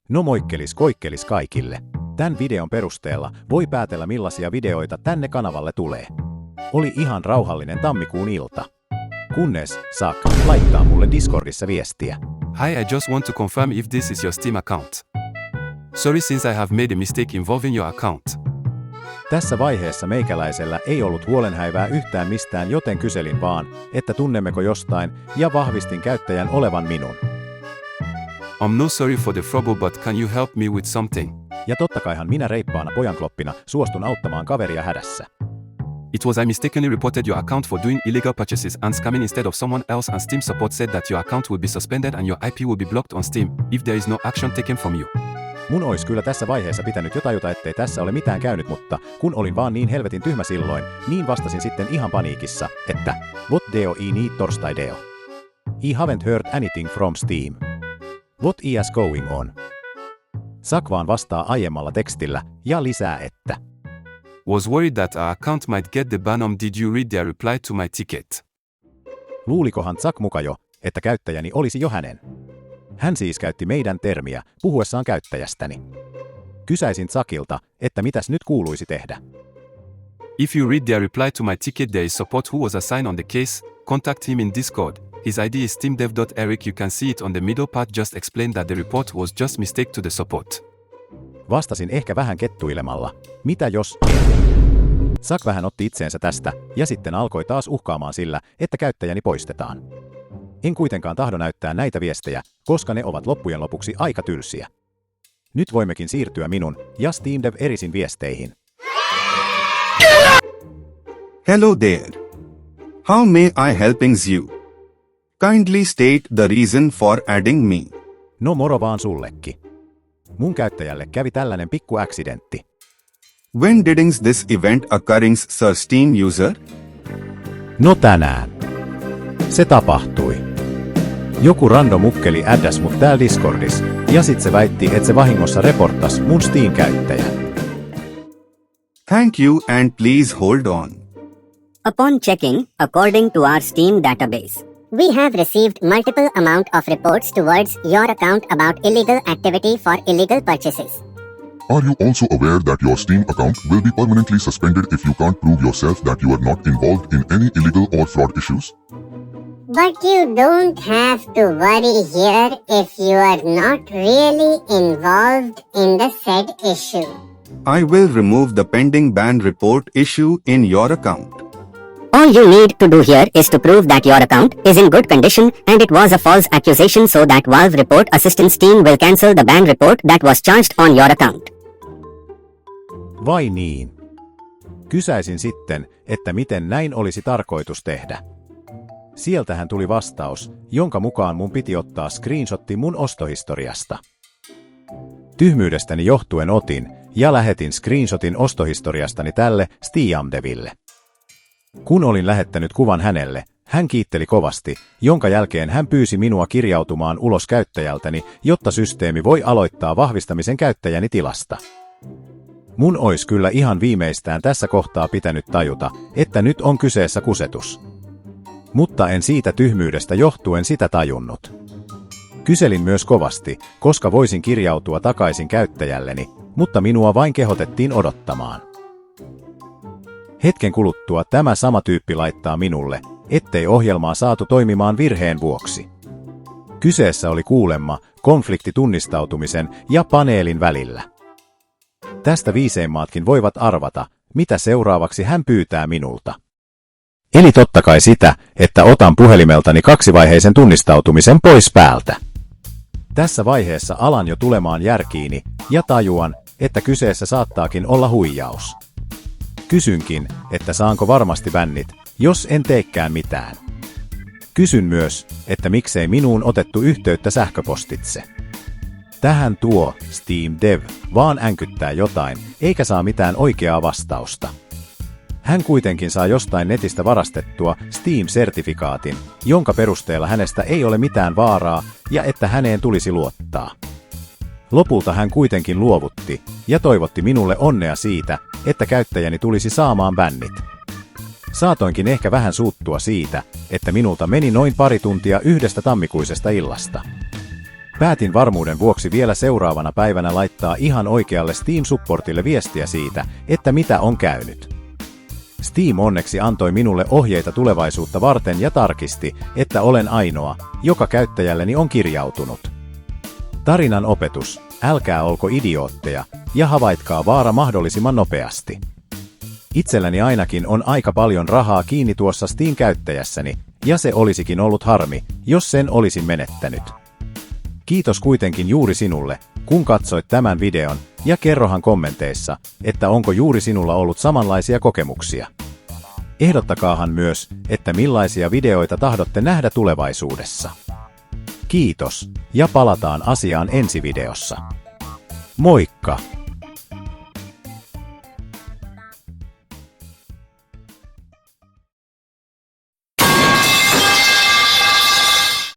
No moikkelis koikkelis kaikille. Tän videon perusteella voi päätellä millaisia videoita tänne kanavalle tulee. Oli ihan rauhallinen tammikuun ilta. Kunnes Zack laittaa mulle Discordissa viestiä. Hi, I just want to confirm if this is your Steam account. Sorry since I have made a mistake involving your account. Tässä vaiheessa meikäläisellä ei ollut huolenhäivää yhtään mistään, joten kyselin vaan, että tunnemmeko jostain, ja vahvistin käyttäjän olevan minun. I'm no sorry for the trouble, but can you help me with something? Ja tottakaihan minä reippaana pojankloppina suostun auttamaan kaveria hädässä. It was I mistakenly reported your account for doing illegal purchases and scamming instead of someone else, and Steam support said that your account will be suspended and your IP will be blocked on Steam if there is no action taken from you. Mun ois kyllä tässä vaiheessa pitänyt jo tajuta, ettei tässä ole mitään käynyt, mutta kun olin vaan niin helvetin tyhmä silloin, niin vastasin sitten ihan paniikissa, että what deo I need torstai deo? I haven't heard anything from Steam. What is going on? Zack vaan vastaa aiemmalla tekstillä ja lisää, että Was worried that our account might get the ban. Did you read their reply to my ticket? Luulikohan Zack muka jo, että käyttäjäni olisi jo hänen. Hän siis käytti meidän termiä puhuessaan käyttäjästäni. Kysäisin Zackilta, että mitäs nyt kuuluisi tehdä. If you read their reply to my ticket, there is support who was assigned on the case. Contact him in Discord. His ID is steamdev.eric. You can see it on the middle part. Just explain that the report was just mistake to the support. Vastasin ehkä vähän kettuilemalla. Mitä jos en? Zack vähän otti itseensä tästä ja sitten alkoi taas uhkaamaan sillä, että käyttäjäni poistetaan. En kuitenkaan tahdo näyttää näitä viestejä, koska ne ovat loppujen lopuksi aika tylsiä. Nyt voimmekin siirtyä minun ja SteamDev Erisin viesteihin. Hello there. How may I helping you? Kindly state the reason for adding me. No moro vaan sullekin. Mun käyttäjälle kävi tällainen pikku accidentti. When did this event occurring, Sir Steam user? No tänään. Se tapahtui. Joku random mukkeli addasi mut täällä Discordissa, ja sit se väitti, että se vahingossa reporttas mun Steam-käyttäjän. Thank you and please hold on. Upon checking, according to our Steam database, we have received multiple amount of reports towards your account about illegal activity for illegal purchases. Are you also aware that your Steam account will be permanently suspended if you can't prove yourself that you are not involved in any illegal or fraud issues? But you don't have to worry here if you are not really involved in the said issue. I will remove the pending ban report issue in your account. All you need to do here is to prove that your account is in good condition and it was a false accusation, so that Valve Report Assistance Team will cancel the ban report that was charged on your account. Vai niin? Kysäisin sitten, että miten näin olisi tarkoitus tehdä. Sieltähän tuli vastaus, jonka mukaan mun piti ottaa screenshotti mun ostohistoriasta. Tyhmyydestäni johtuen otin ja lähetin screenshotin ostohistoriastani tälle SteamDeville. Kun olin lähettänyt kuvan hänelle, hän kiitteli kovasti, jonka jälkeen hän pyysi minua kirjautumaan ulos käyttäjältäni, jotta systeemi voi aloittaa vahvistamisen käyttäjäni tilasta. Mun ois kyllä ihan viimeistään tässä kohtaa pitänyt tajuta, että nyt on kyseessä kusetus. Mutta en siitä tyhmyydestä johtuen sitä tajunnut. Kyselin myös kovasti, koska voisin kirjautua takaisin käyttäjälleni, mutta minua vain kehotettiin odottamaan. Hetken kuluttua tämä sama tyyppi laittaa minulle, ettei ohjelmaa saatu toimimaan virheen vuoksi. Kyseessä oli kuulemma konflikti tunnistautumisen ja paneelin välillä. Tästä viiseimmaatkin voivat arvata, mitä seuraavaksi hän pyytää minulta. Eli totta kai sitä, että otan puhelimeltani kaksivaiheisen tunnistautumisen pois päältä. Tässä vaiheessa alan jo tulemaan järkiini ja tajuan, että kyseessä saattaakin olla huijaus. Kysynkin, että saanko varmasti bännit, jos en teekään mitään. Kysyn myös, että miksei minuun otettu yhteyttä sähköpostitse. Tähän tuo SteamDev vaan änkyttää jotain, eikä saa mitään oikeaa vastausta. Hän kuitenkin saa jostain netistä varastettua Steam-sertifikaatin, jonka perusteella hänestä ei ole mitään vaaraa ja että häneen tulisi luottaa. Lopulta hän kuitenkin luovutti ja toivotti minulle onnea siitä, että käyttäjäni tulisi saamaan bännit. Saatoinkin ehkä vähän suuttua siitä, että minulta meni noin pari tuntia yhdestä tammikuisesta illasta. Päätin varmuuden vuoksi vielä seuraavana päivänä laittaa ihan oikealle Steam-supportille viestiä siitä, että mitä on käynyt. Steam onneksi antoi minulle ohjeita tulevaisuutta varten ja tarkisti, että olen ainoa, joka käyttäjälleni on kirjautunut. Tarinan opetus: älkää olko idiootteja ja havaitkaa vaara mahdollisimman nopeasti. Itselläni ainakin on aika paljon rahaa kiinni tuossa Steam-käyttäjässäni, ja se olisikin ollut harmi, jos sen olisin menettänyt. Kiitos kuitenkin juuri sinulle, kun katsoit tämän videon, ja kerrohan kommenteissa, että onko juuri sinulla ollut samanlaisia kokemuksia. Ehdottakaahan myös, että millaisia videoita tahdotte nähdä tulevaisuudessa. Kiitos, ja palataan asiaan ensi videossa. Moikka!